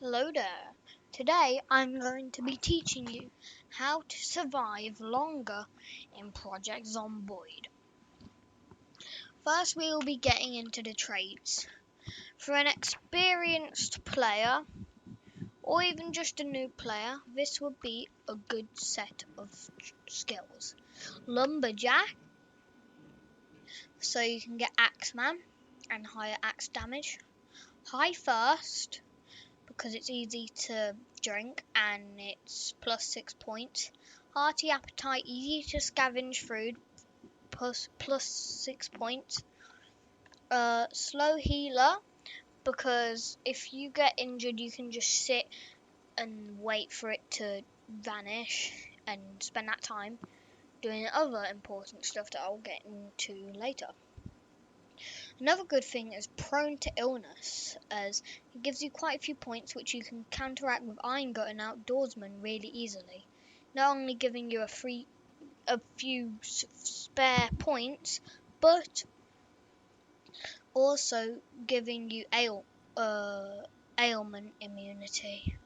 Hello there. Today I'm going to be teaching you how to survive longer in Project Zomboid. First we will be getting into the traits. For an experienced player or even just a new player, this would be a good set of skills. Lumberjack, so you can get Axeman and higher axe damage. High Thirst, because it's easy to drink and it's plus 6 points. Hearty Appetite, easy to scavenge food, plus 6 points. Slow Healer, because if you get injured you can just sit and wait for it to vanish and spend that time doing other important stuff that I'll get into later. Another good thing is Prone to Illness, as it gives you quite a few points which you can counteract with Iron Gut and Outdoorsman really easily. Not only giving you a few spare points, but also giving you ailment immunity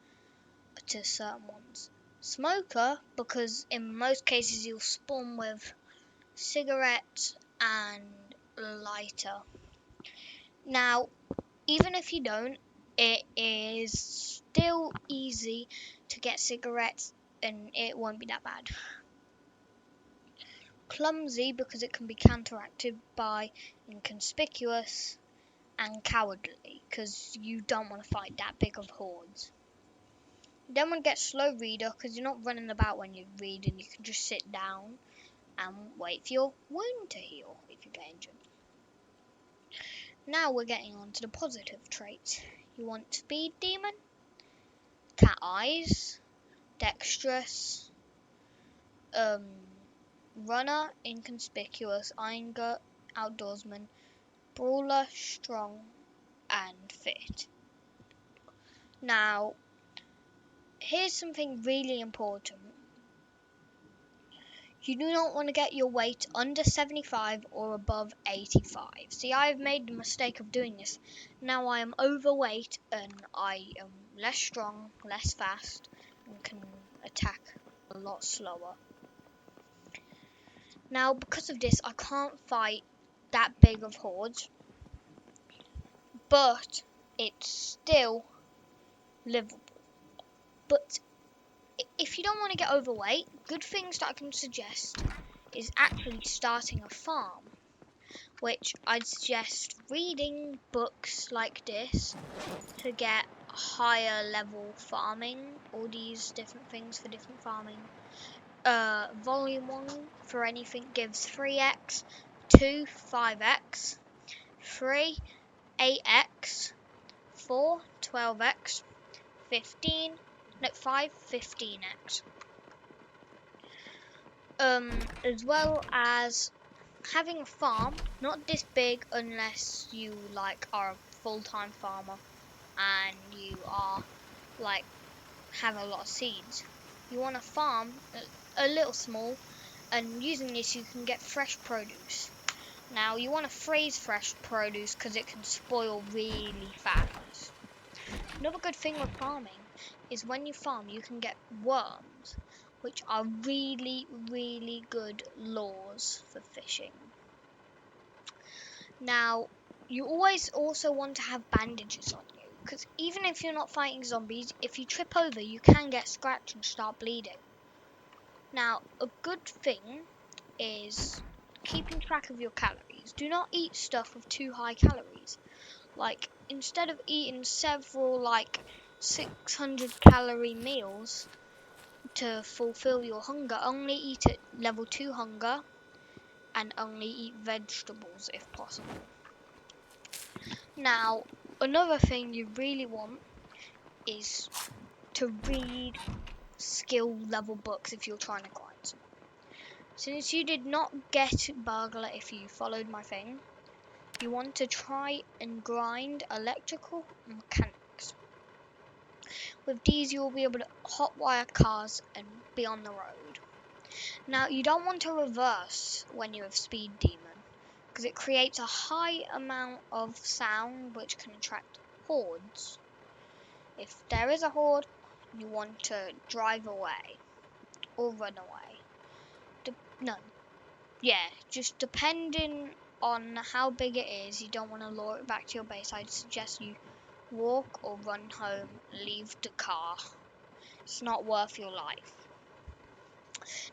to certain ones. Smoker, because in most cases you'll spawn with cigarettes and lighter. Now, even if you don't, it is still easy to get cigarettes and it won't be that bad. Clumsy, because it can be counteracted by inconspicuous, and cowardly, because you don't want to fight that big of hordes. You don't want to get slow reader, because you're not running about when you read and you can just sit down and wait for your wound to heal if you get injured. Now we're getting on to the positive traits. You want Speed Demon, Cat Eyes, Dexterous, Runner, Inconspicuous, Iron Gut, Outdoorsman, Brawler, Strong, and Fit. Now, here's something really important. You do not want to get your weight under 75 or above 85. See, I've made the mistake of doing this. Now I am overweight and I am less strong, less fast, and can attack a lot slower. Now, because of this, I can't fight that big of hordes, but it's still livable. But if you don't want to get overweight, good things that I can suggest is actually starting a farm, which I'd suggest reading books like this to get higher level farming, all these different things for different farming. Volume 1 for anything gives 3x, 2 5x, 3 8x, 4 12x, 5 15x. As well as having a farm, not this big unless you are a full-time farmer and you are have a lot of seeds. You want a farm a little small, and using this you can get fresh produce. Now you want to freeze fresh produce because it can spoil really fast. Another good thing with farming is when you farm you can get worms, which are really good lures for fishing. Now, you always also want to have bandages on you, because even if you're not fighting zombies, if you trip over you can get scratched and start bleeding. Now, a good thing is keeping track of your calories. Do not eat stuff with too high calories. Instead of eating several 600 calorie meals to fulfill your hunger, only eat at level 2 hunger and only eat vegetables if possible. Now, another thing you really want is to read skill level books if you're trying to grind some. Since you did not get burglar if you followed my thing, you want to try and grind electrical and mechanics. With these you will be able to hotwire cars and be on the road. Now, you don't want to reverse when you have Speed Demon, because it creates a high amount of sound which can attract hordes. If there is a horde, you want to drive away or run away. No, yeah, just depending on how big it is, you don't want to lure it back to your base. I'd suggest you walk or run home, leave the car. It's not worth your life.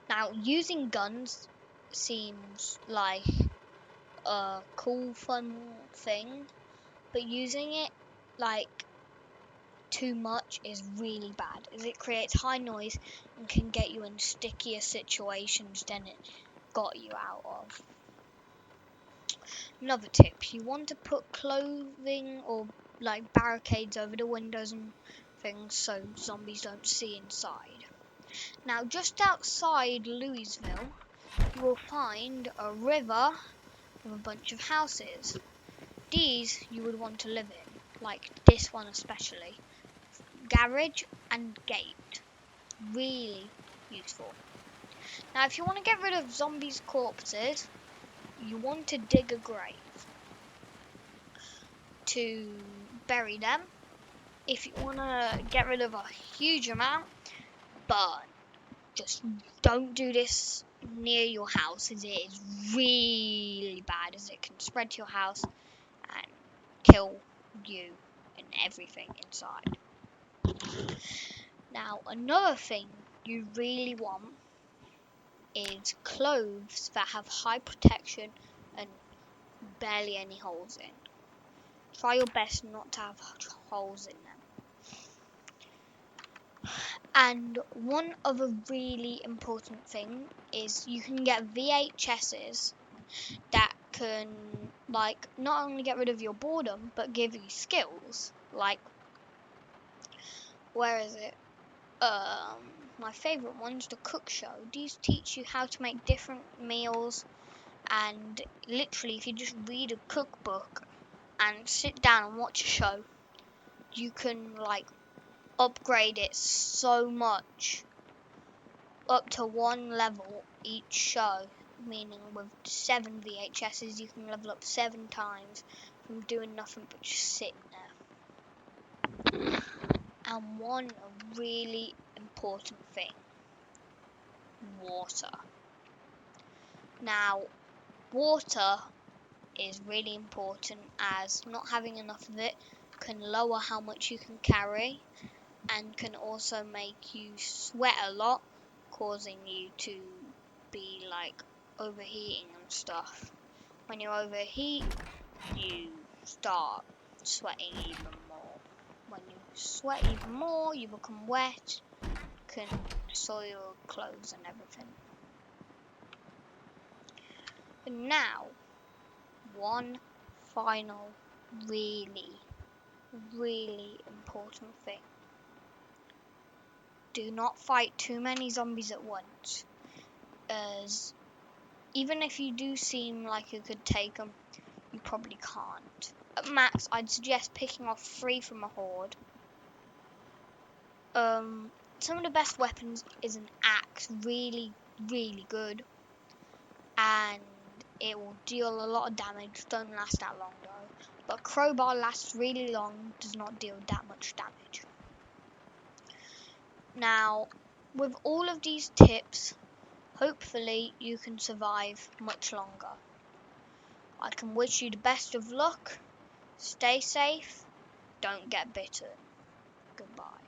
Now, using guns seems like a cool, fun thing, but using it like too much is really bad, as it creates high noise and can get you in stickier situations than it got you out of. Another tip, you want to put clothing or like barricades over the windows and things so zombies don't see inside. Now, just outside Louisville, you will find a river with a bunch of houses. These you would want to live in, like this one especially. Garage and gate, really useful. Now, if you want to get rid of zombies' corpses, you want to dig a grave to bury them. If you want to get rid of a huge amount, burn. Just don't do this near your house, as it is really bad, as it can spread to your house and kill you and everything inside. Now, another thing you really want is clothes that have high protection and barely any holes in. Try your best not to have holes in them. And one other really important thing is you can get VHSs that can like not only get rid of your boredom but give you skills. Like, where is it? My favourite one's the cook show. These teach you how to make different meals, and literally if you just read a cookbook and sit down and watch a show, you can like upgrade it so much, up to one level each show, meaning with 7 VHSs you can level up 7 times from doing nothing but just sitting there. And one really important thing, water. Now, water is really important, as not having enough of it can lower how much you can carry and can also make you sweat a lot, causing you to be like overheating and stuff. When you overheat, you start sweating even more. When you sweat even more, you become wet, can soil clothes and everything. But now, one final really important thing. Do not fight too many zombies at once, as even if you do seem like you could take them, you probably can't. At max, I'd suggest picking off 3 from a horde. Some of the best weapons is an axe, really good, and it will deal a lot of damage. Don't last that long though, but crowbar lasts really long, does not deal that much damage. Now, with all of these tips, hopefully you can survive much longer. I can wish you the best of luck. Stay safe. Don't get bitten. Goodbye.